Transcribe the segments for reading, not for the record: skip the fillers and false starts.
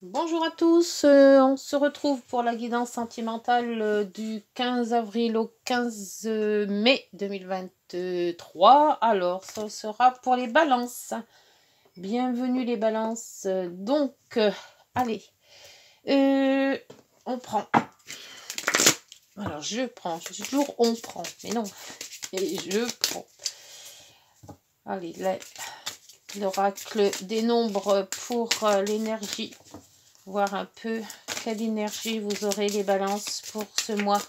Bonjour à tous, on se retrouve pour la guidance sentimentale du 15 avril au 15 mai 2023. Alors, ça sera pour les balances. Bienvenue les balances. Allez, on prend. Alors, je prends. Je dis toujours on prend, mais non. Et je prends. Allez, l'oracle des nombres pour l'énergie. Voir un peu quelle énergie vous aurez les balances pour ce mois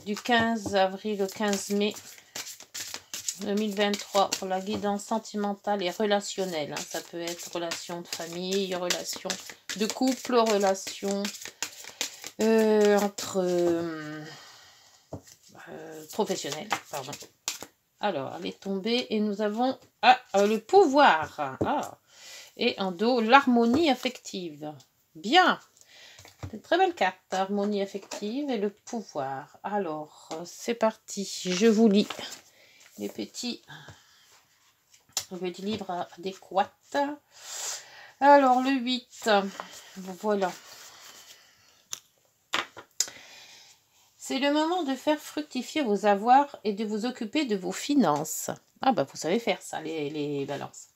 du 15 avril au 15 mai 2023 pour la guidance sentimentale et relationnelle. Ça peut être relation de famille, relation de couple, relation professionnelle. Pardon. Alors, elle est tombée et nous avons le pouvoir. Et en dos, l'harmonie affective. Bien, c'est une très belle carte, harmonie affective et le pouvoir. Alors, c'est parti, je vous lis les petits livres adéquats. Alors, le 8, voilà. C'est le moment de faire fructifier vos avoirs et de vous occuper de vos finances. Vous savez faire ça, les balances.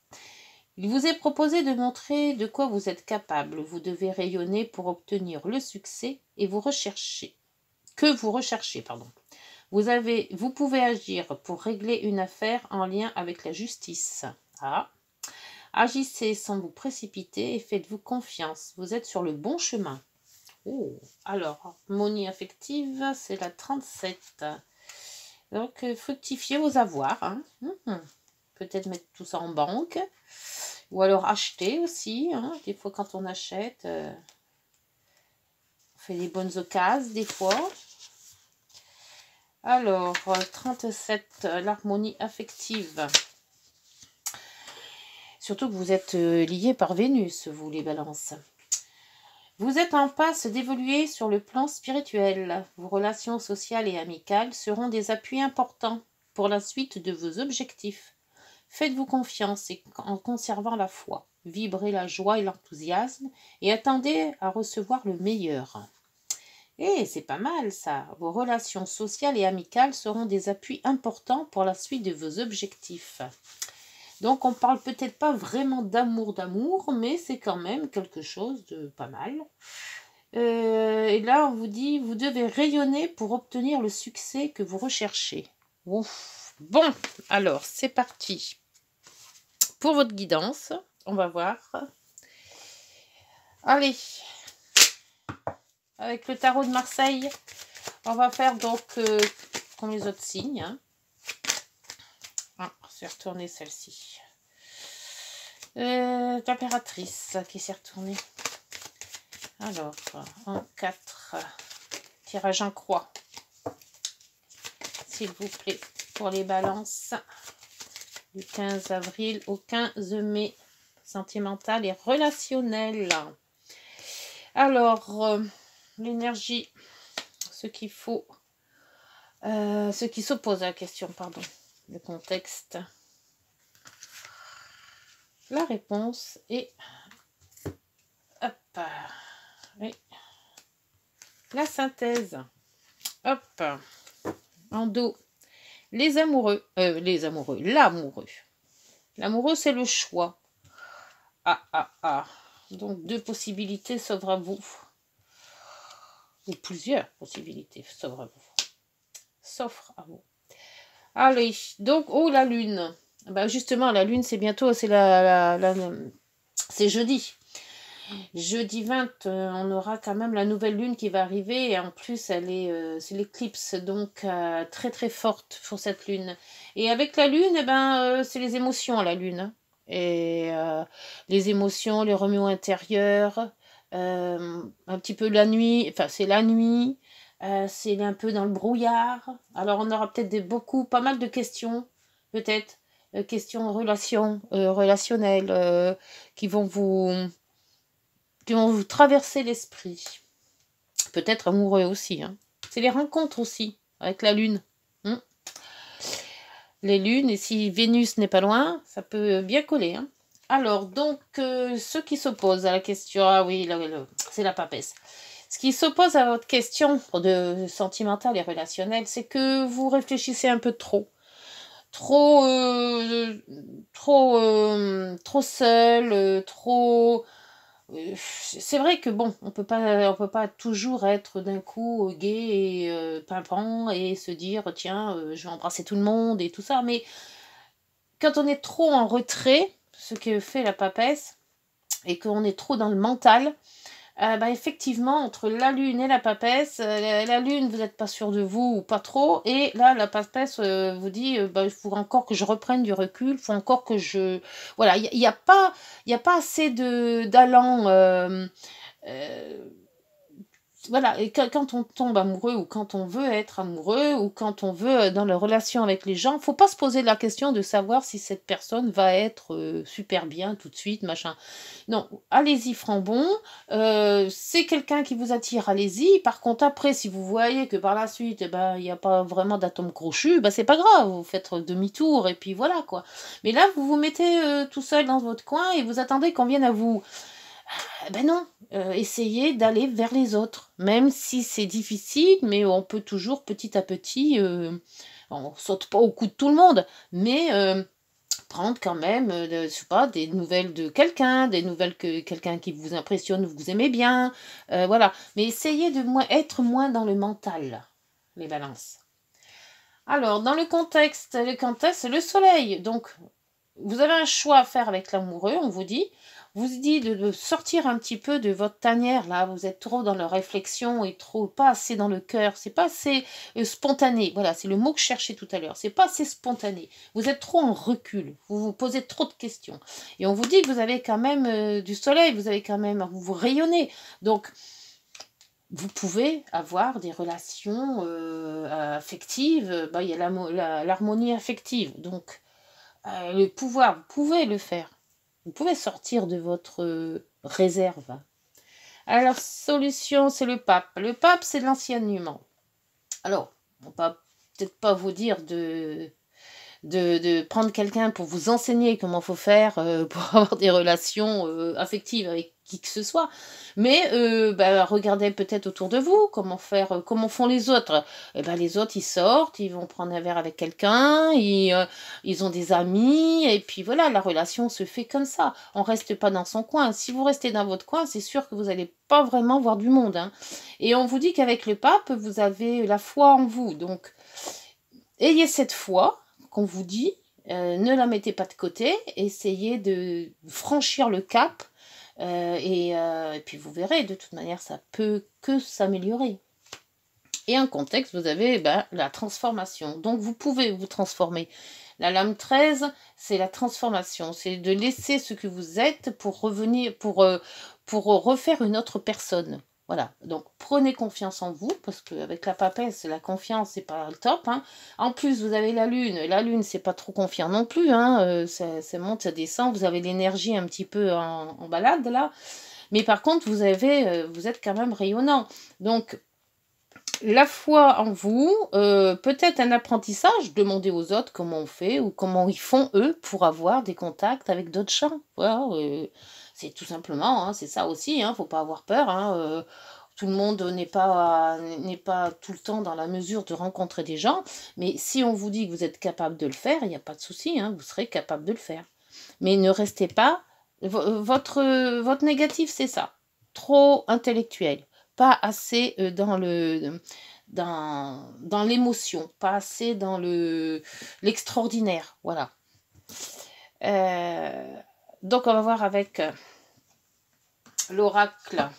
Il vous est proposé de montrer de quoi vous êtes capable. Vous devez rayonner pour obtenir le succès et vous recherchez. Vous pouvez agir pour régler une affaire en lien avec la justice. Agissez sans vous précipiter et faites-vous confiance. Vous êtes sur le bon chemin. Alors, harmonie affective, c'est la 37. Donc, fructifiez vos avoirs. Peut-être mettre tout ça en banque. Ou alors acheter aussi. Des fois, quand on achète, on fait des bonnes occasions, des fois. Alors, 37, l'harmonie affective. Surtout que vous êtes liés par Vénus, vous les balances. Vous êtes en passe d'évoluer sur le plan spirituel. Vos relations sociales et amicales seront des appuis importants pour la suite de vos objectifs. Faites-vous confiance en conservant la foi. Vibrez la joie et l'enthousiasme et attendez à recevoir le meilleur. C'est pas mal ça. Vos relations sociales et amicales seront des appuis importants pour la suite de vos objectifs. Donc on parle peut-être pas vraiment d'amour, mais c'est quand même quelque chose de pas mal. Et là on vous dit, vous devez rayonner pour obtenir le succès que vous recherchez. Ouf. Bon, alors c'est parti. Pour votre guidance, on va voir. Allez, avec le tarot de Marseille, on va faire donc comme les autres signes. C'est retourné celle-ci. L'impératrice qui s'est retournée. Alors, en 4, tirage en croix. S'il vous plaît, pour les balances du 15 avril au 15 mai, sentimental et relationnel. Alors, l'énergie, ce qu'il faut, ce qui s'oppose à la question, pardon, le contexte. La réponse est la synthèse. En dos. L'amoureux. L'amoureux, c'est le choix. Donc, 2 possibilités s'offrent à vous. Ou plusieurs possibilités s'offrent à vous. Allez, donc, la lune. Justement, la lune, c'est bientôt, c'est c'est jeudi. Jeudi 20, on aura quand même la nouvelle lune qui va arriver. Et en plus, c'est l'éclipse, donc très très forte pour cette lune. Et avec la lune, c'est les émotions, la lune. Et les émotions, les remous intérieurs, un petit peu la nuit, c'est la nuit, c'est un peu dans le brouillard. Alors on aura peut-être pas mal de questions, peut-être, questions relationnelles, qui vont vous traverser l'esprit. Peut-être amoureux aussi. C'est les rencontres aussi, avec la lune. Les lunes, et si Vénus n'est pas loin, ça peut bien coller. Alors, donc, ceux qui s'opposent à la question... Ah oui, c'est la papesse. Ce qui s'oppose à votre question de sentimentale et relationnelle, c'est que vous réfléchissez un peu trop. Trop seul, trop... c'est vrai que bon, on peut pas toujours être d'un coup gai et pimpant et se dire tiens, je vais embrasser tout le monde et tout ça, mais quand on est trop en retrait, ce que fait la papesse, et qu'on est trop dans le mental, bah effectivement, entre la lune et la papesse, la lune, vous n'êtes pas sûr de vous ou pas trop, et là, la papesse vous dit, bah, il faut encore que je reprenne du recul, il faut encore que je... Voilà, il y a pas assez d'allant... voilà, et quand on tombe amoureux ou quand on veut être amoureux ou quand on veut dans la relation avec les gens, faut pas se poser la question de savoir si cette personne va être super bien tout de suite, machin. Non, allez-y frambon, c'est quelqu'un qui vous attire, allez-y. Par contre, après, si vous voyez que par la suite, eh ben, il n'y a pas vraiment d'atome crochu, ben, c'est pas grave, vous faites demi-tour et puis voilà quoi. Mais là, vous vous mettez tout seul dans votre coin et vous attendez qu'on vienne à vous. Ben non, essayez d'aller vers les autres, même si c'est difficile, mais on peut toujours petit à petit, on saute pas au cou de tout le monde, mais prendre quand même, je sais pas, des nouvelles de quelqu'un, des nouvelles que quelqu'un qui vous impressionne ou vous aimez bien, voilà. Mais essayez de être moins dans le mental, les balances. Alors, dans le contexte, c'est le soleil, donc vous avez un choix à faire avec l'amoureux, on vous dit. Vous dit de sortir un petit peu de votre tanière, là. Vous êtes trop dans la réflexion et trop, pas assez dans le cœur. C'est pas assez spontané. Voilà, c'est le mot que je cherchais tout à l'heure. C'est pas assez spontané. Vous êtes trop en recul. Vous vous posez trop de questions. Et on vous dit que vous avez quand même du soleil. Vous avez quand même, vous rayonnez. Donc, vous pouvez avoir des relations affectives. Bah, il y a l'harmonie affective. Donc, le pouvoir, vous pouvez le faire. Vous pouvez sortir de votre réserve. Alors, solution, c'est le pape. Le pape, c'est l'enseignement. Alors, on va peut-être pas vous dire de prendre quelqu'un pour vous enseigner comment faut faire pour avoir des relations affectives avec qui que ce soit, mais bah, regardez peut-être autour de vous comment faire, comment font les autres. Et ben, les autres, ils sortent, ils vont prendre un verre avec quelqu'un, ils ont des amis, et puis voilà, la relation se fait comme ça. On reste pas dans son coin. Si vous restez dans votre coin, c'est sûr que vous n'allez pas vraiment voir du monde, hein. Et on vous dit qu'avec le pape, vous avez la foi en vous, donc ayez cette foi qu'on vous dit, ne la mettez pas de côté, essayez de franchir le cap, et puis vous verrez, de toute manière, ça peut que s'améliorer. Et en contexte, vous avez la transformation. Donc, vous pouvez vous transformer. La lame 13, c'est la transformation. C'est de laisser ce que vous êtes pour revenir, pour refaire une autre personne. Voilà, donc prenez confiance en vous, parce qu'avec la papesse, la confiance, c'est pas le top, hein. En plus, vous avez la lune, c'est pas trop confiant non plus, hein. Ça monte, ça descend, vous avez l'énergie un petit peu en balade, là. Mais par contre, vous êtes quand même rayonnant. Donc, la foi en vous, peut-être un apprentissage, demandez aux autres comment on fait, ou comment ils font, eux, pour avoir des contacts avec d'autres gens. Voilà, c'est tout simplement, hein, c'est ça aussi, hein, faut pas avoir peur, hein, tout le monde n'est pas tout le temps dans la mesure de rencontrer des gens, mais si on vous dit que vous êtes capable de le faire, il n'y a pas de souci, hein, vous serez capable de le faire. Mais ne restez pas, votre négatif, c'est ça, trop intellectuel, pas assez dans l'émotion, pas assez dans l'extraordinaire, voilà. Donc on va voir avec l'oracle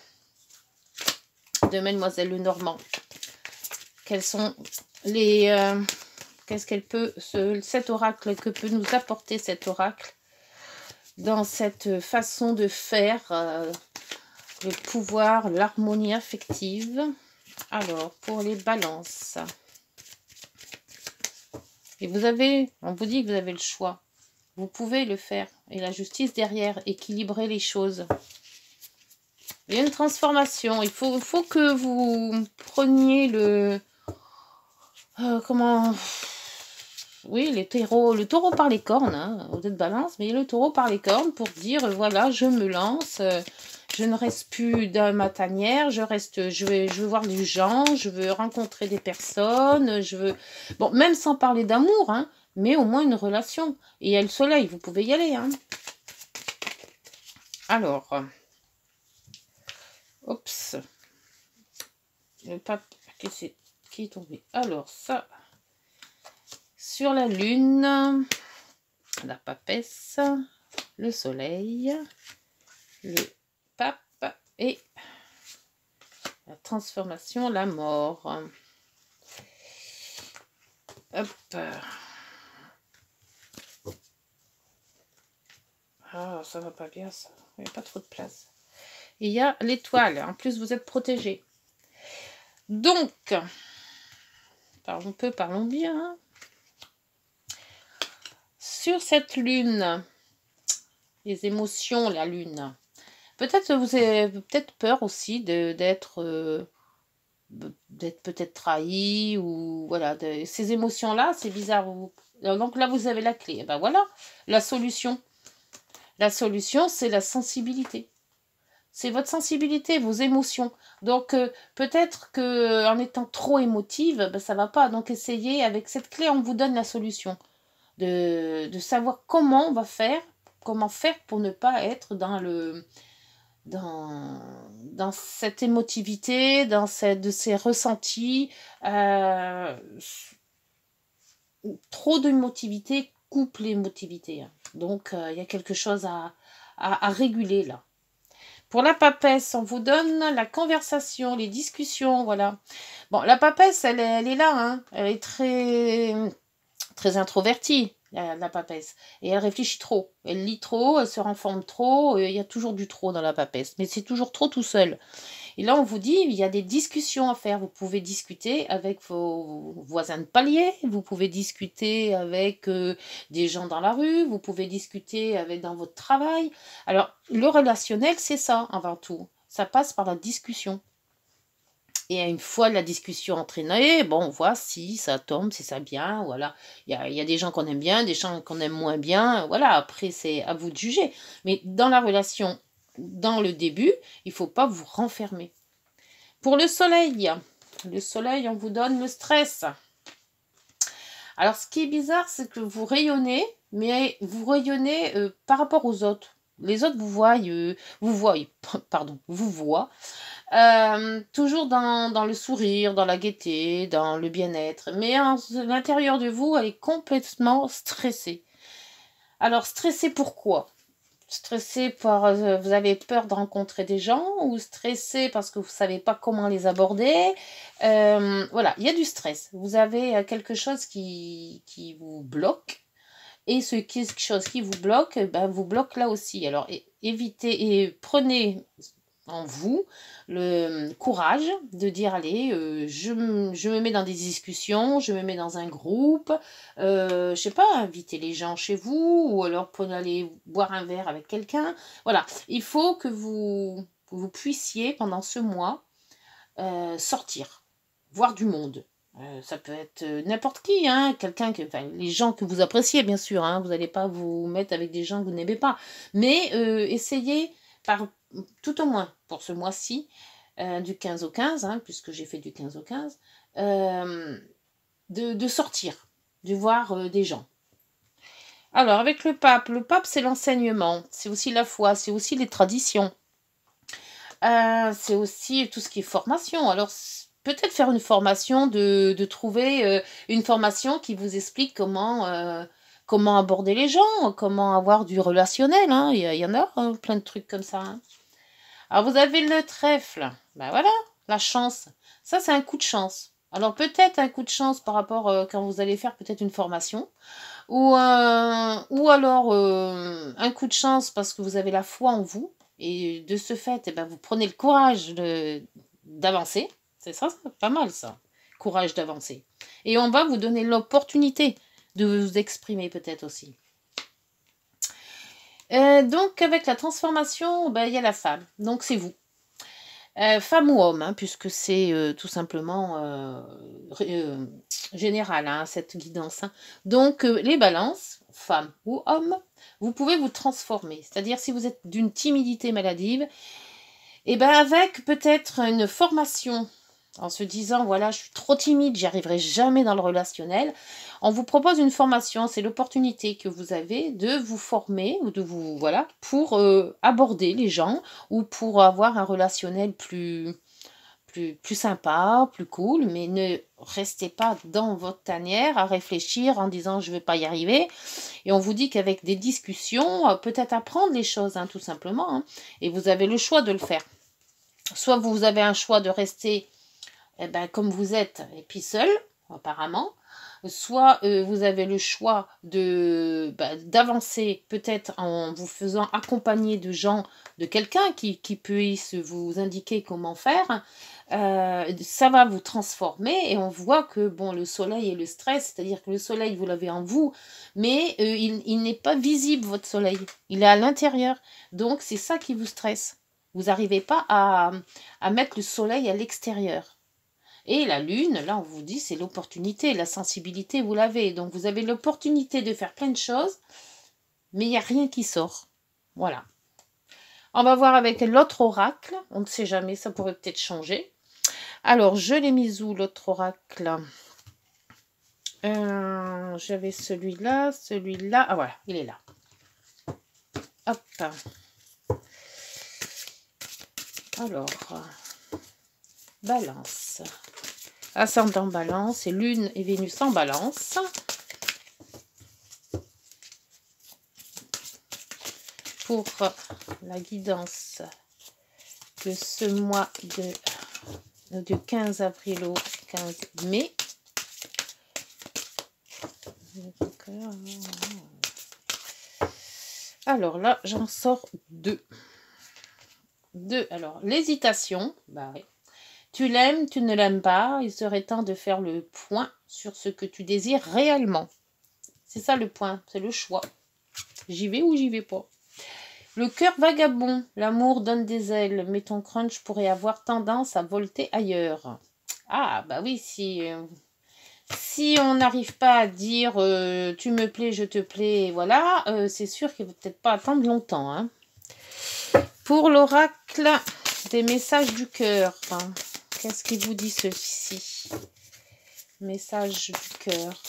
de Mademoiselle Lenormand. Quels sont les... qu'est-ce qu'elle peut... cet oracle, que peut nous apporter cet oracle dans cette façon de faire le pouvoir, l'harmonie affective. Alors, pour les balances. Et on vous dit que vous avez le choix. Vous pouvez le faire. Et la justice derrière, équilibrer les choses. Il y a une transformation. Il faut que vous preniez oui, le taureau par les cornes, hein, vous êtes balance, mais le taureau par les cornes pour dire, voilà, je me lance, je ne reste plus dans ma tanière, je veux voir des gens, je veux rencontrer des personnes, je veux... Bon, même sans parler d'amour, hein, mais au moins une relation. Et il y a le soleil, vous pouvez y aller, hein. Alors, oups, le pape, qui est tombé? Alors, ça, sur la lune, la papesse, le soleil, le pape et la transformation, la mort. Hop. Ah, ça va pas bien, ça. Il n'y a pas trop de place. Et il y a l'étoile. En plus, vous êtes protégé. Donc, parlons bien. Sur cette lune, les émotions, la lune. Peut-être vous avez peut-être peur aussi d'être peut-être trahi ou voilà. Ces émotions-là, c'est bizarre. Donc là, vous avez la clé. Et ben voilà, la solution. La solution, c'est la sensibilité. C'est votre sensibilité, vos émotions. Donc, peut-être qu'en étant trop émotive, ben, ça ne va pas. Donc, essayez, avec cette clé, on vous donne la solution. De savoir comment faire pour ne pas être dans cette émotivité, de ces ressentis. Trop d'émotivité coupe l'émotivité. Hein. Donc, il y a quelque chose à réguler là. Pour la papesse, on vous donne la conversation, les discussions, voilà. Bon, la papesse, elle est là, hein. Elle est très introvertie, la papesse. Et elle réfléchit trop. Elle lit trop, elle se renferme trop. Il y a toujours du trop dans la papesse. Mais c'est toujours trop tout seul. Et là, on vous dit, il y a des discussions à faire. Vous pouvez discuter avec vos voisins de palier. Vous pouvez discuter avec des gens dans la rue. Vous pouvez discuter dans votre travail. Alors, le relationnel, c'est ça, avant tout. Ça passe par la discussion. Et une fois la discussion entraînée, bon, on voit si ça tombe, si ça bien, voilà. Il y a des gens qu'on aime bien, des gens qu'on aime moins bien, voilà. Après, c'est à vous de juger. Mais dans la relation, dans le début, il ne faut pas vous renfermer. Pour le soleil, on vous donne le stress. Alors, ce qui est bizarre, c'est que vous rayonnez, mais vous rayonnez par rapport aux autres. Les autres vous voient, toujours dans le sourire, dans la gaieté, dans le bien-être. Mais à l'intérieur de vous, elle est complètement stressée. Alors, stressée pourquoi? Stressée par vous avez peur de rencontrer des gens ou stressée parce que vous ne savez pas comment les aborder. Voilà, il y a du stress. Vous avez quelque chose qui vous bloque. Et quelque chose qui vous bloque, vous bloque là aussi. Alors, évitez et prenez en vous le courage de dire allez, je me mets dans des discussions, je me mets dans un groupe, je sais pas, invitez les gens chez vous ou alors prenez aller boire un verre avec quelqu'un. Voilà, il faut que vous puissiez pendant ce mois sortir, voir du monde. Ça peut être n'importe qui, hein, les gens que vous appréciez bien sûr, hein, vous n'allez pas vous mettre avec des gens que vous n'aimez pas, mais essayez tout au moins pour ce mois-ci, du 15 au 15, hein, puisque j'ai fait du 15 au 15, de sortir, de voir des gens. Alors avec le pape c'est l'enseignement, c'est aussi la foi, c'est aussi les traditions, c'est aussi tout ce qui est formation. Alors peut-être faire une formation, de trouver une formation qui vous explique comment aborder les gens, comment avoir du relationnel. Hein. Il y en a plein de trucs comme ça. Hein. Alors vous avez le trèfle. Ben voilà, la chance. Ça, c'est un coup de chance. Alors peut-être un coup de chance par rapport quand vous allez faire peut-être une formation. Ou alors un coup de chance parce que vous avez la foi en vous. Et de ce fait, vous prenez le courage d'avancer. C'est ça, c'est pas mal ça. Courage d'avancer. Et on va vous donner l'opportunité de vous exprimer peut-être aussi. Donc avec la transformation, il y a la femme. Donc c'est vous. Femme ou homme, hein, puisque c'est tout simplement général, hein, cette guidance. Hein. Donc, les balances, femme ou homme, vous pouvez vous transformer. C'est-à-dire, si vous êtes d'une timidité maladive, et ben avec peut-être une formation, en se disant, voilà, je suis trop timide, j'y arriverai jamais dans le relationnel, on vous propose une formation, c'est l'opportunité que vous avez de vous former, ou de vous, voilà, pour aborder les gens, ou pour avoir un relationnel plus sympa, plus cool, mais ne restez pas dans votre tanière à réfléchir en disant je ne vais pas y arriver. Et on vous dit qu'avec des discussions, peut-être apprendre les choses, hein, tout simplement. Hein, et vous avez le choix de le faire. Soit vous avez un choix de rester comme vous êtes, et puis seul, apparemment. Soit vous avez le choix d'avancer peut-être en vous faisant accompagner de gens, de quelqu'un qui puisse vous indiquer comment faire. Ça va vous transformer et on voit que bon, le soleil et le stress, c'est-à-dire que le soleil vous l'avez en vous, mais il n'est pas visible votre soleil, il est à l'intérieur, donc c'est ça qui vous stresse. Vous n'arrivez pas à mettre le soleil à l'extérieur. Et la lune, là on vous dit c'est l'opportunité, la sensibilité vous l'avez, donc vous avez l'opportunité de faire plein de choses, mais il n'y a rien qui sort. Voilà. On va voir avec l'autre oracle, on ne sait jamais, ça pourrait peut-être changer. Alors, je l'ai mis où l'autre oracle? J'avais celui-là. Ah voilà, il est là. Hop. Alors, balance. Ascendant balance et lune et Vénus en balance. Pour la guidance de ce mois du 15 avril au 15 mai. Alors là, j'en sors deux. Alors, l'hésitation, bah oui. Tu l'aimes, tu ne l'aimes pas, il serait temps de faire le point sur ce que tu désires réellement. C'est ça le point, c'est le choix. J'y vais ou j'y vais pas. Le cœur vagabond, l'amour donne des ailes, mais ton crunch pourrait avoir tendance à volter ailleurs. Ah, bah oui, si on n'arrive pas à dire tu me plais, je te plais, voilà, c'est sûr qu'il ne va peut-être pas attendre longtemps. Hein. Pour l'oracle des messages du cœur, hein, qu'est-ce qu'il vous dit ceci? Message du cœur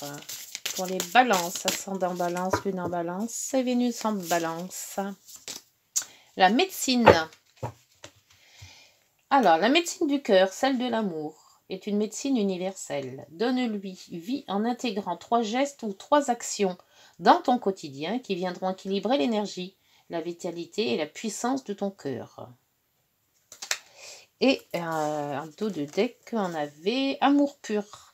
pour les balances, ascendant balance, lune en balance, et Vénus en balance. La médecine. Alors, la médecine du cœur, celle de l'amour, est une médecine universelle. Donne-lui vie en intégrant 3 gestes ou 3 actions dans ton quotidien qui viendront équilibrer l'énergie, la vitalité et la puissance de ton cœur. Et un dos de deck, on avait amour pur.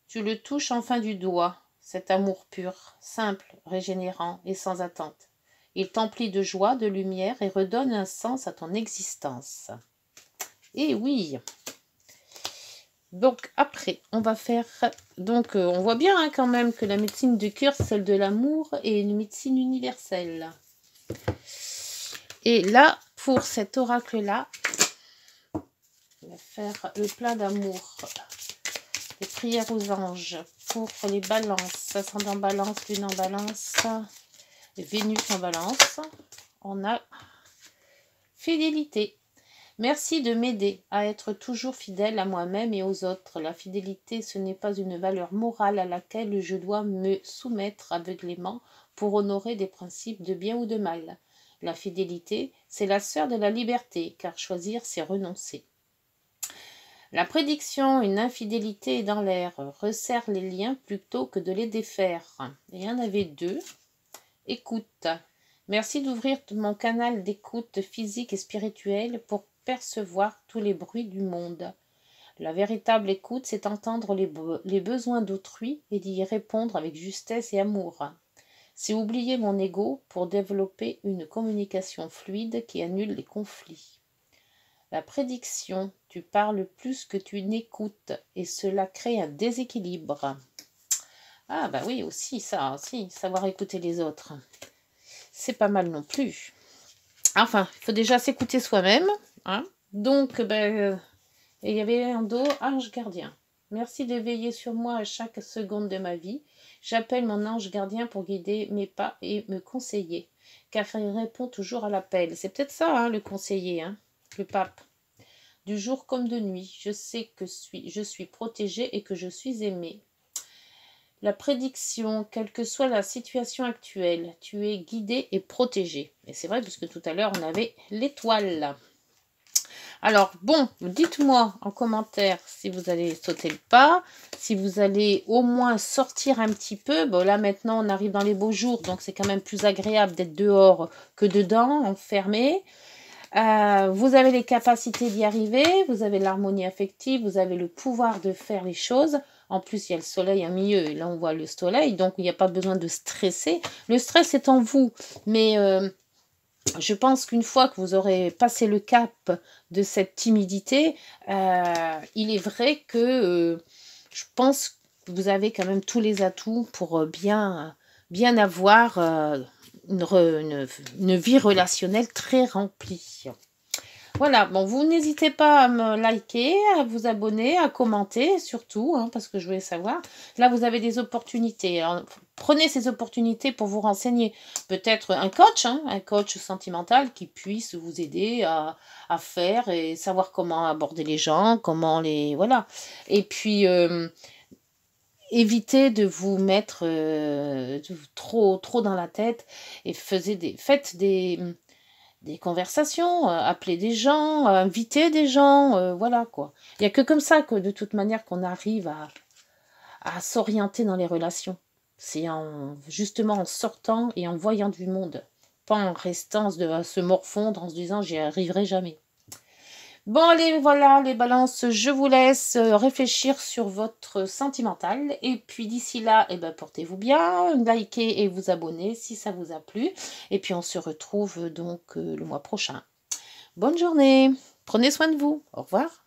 Tu le touches en fin du doigt, cet amour pur, simple, régénérant et sans attente. Il t'emplit de joie, de lumière et redonne un sens à ton existence. Et oui. Donc après, on va faire... Donc on voit bien hein, quand même que la médecine du cœur, celle de l'amour, est une médecine universelle. Et là, pour cet oracle-là, on va faire le plein d'amour. Les prières aux anges pour les balances. Ascendant balance, lune en balance, Vénus en balance. On a fidélité. Merci de m'aider à être toujours fidèle à moi-même et aux autres. La fidélité, ce n'est pas une valeur morale à laquelle je dois me soumettre aveuglément pour honorer des principes de bien ou de mal. La fidélité, c'est la sœur de la liberté, car choisir, c'est renoncer. La prédiction, une infidélité est dans l'air, resserre les liens plutôt que de les défaire. Et il y en avait 2. Écoute. Merci d'ouvrir mon canal d'écoute physique et spirituelle pour percevoir tous les bruits du monde. La véritable écoute, c'est entendre les besoins d'autrui et d'y répondre avec justesse et amour. C'est oublier mon ego pour développer une communication fluide qui annule les conflits. La prédiction, tu parles plus que tu n'écoutes et cela crée un déséquilibre. Ah bah oui, aussi ça, aussi, savoir écouter les autres. C'est pas mal non plus. Enfin, il faut déjà s'écouter soi-même, hein, Donc, ben, et il y avait en dos ange gardien. Merci de veiller sur moi à chaque seconde de ma vie. J'appelle mon ange gardien pour guider mes pas et me conseiller, car il répond toujours à l'appel. C'est peut-être ça, hein, le conseiller, hein, le pape. Du jour comme de nuit, je sais que je suis protégée et que je suis aimée. La prédiction, quelle que soit la situation actuelle, tu es guidé et protégé. Et c'est vrai, puisque tout à l'heure, on avait l'étoile. Alors, bon, dites-moi en commentaire si vous allez sauter le pas, si vous allez au moins sortir un petit peu. Bon, là, maintenant, on arrive dans les beaux jours, donc c'est quand même plus agréable d'être dehors que dedans, enfermé. Vous avez les capacités d'y arriver, vous avez l'harmonie affective, vous avez le pouvoir de faire les choses. En plus, il y a le soleil en milieu, et là, on voit le soleil, donc il n'y a pas besoin de stresser. Le stress est en vous, mais... je pense qu'une fois que vous aurez passé le cap de cette timidité, il est vrai que je pense que vous avez quand même tous les atouts pour bien avoir une vie relationnelle très remplie. Voilà, bon, vous n'hésitez pas à me liker, à vous abonner, à commenter surtout, hein, parce que je voulais savoir. Là, vous avez des opportunités. Alors, prenez ces opportunités pour vous renseigner. Peut-être un coach sentimental qui puisse vous aider à faire et savoir comment aborder les gens, comment les... Voilà. Et puis... évitez de vous mettre trop dans la tête et faites des conversations, appeler des gens, inviter des gens, voilà quoi. Il n'y a que comme ça que de toute manière qu'on arrive à s'orienter dans les relations. C'est justement en sortant et en voyant du monde, pas en restant à se morfondre en se disant j'y arriverai jamais. Bon allez, voilà les balances, je vous laisse réfléchir sur votre sentimental. Et puis d'ici là, eh ben, portez-vous bien, likez et vous abonnez si ça vous a plu. Et puis on se retrouve donc le mois prochain. Bonne journée, prenez soin de vous, au revoir.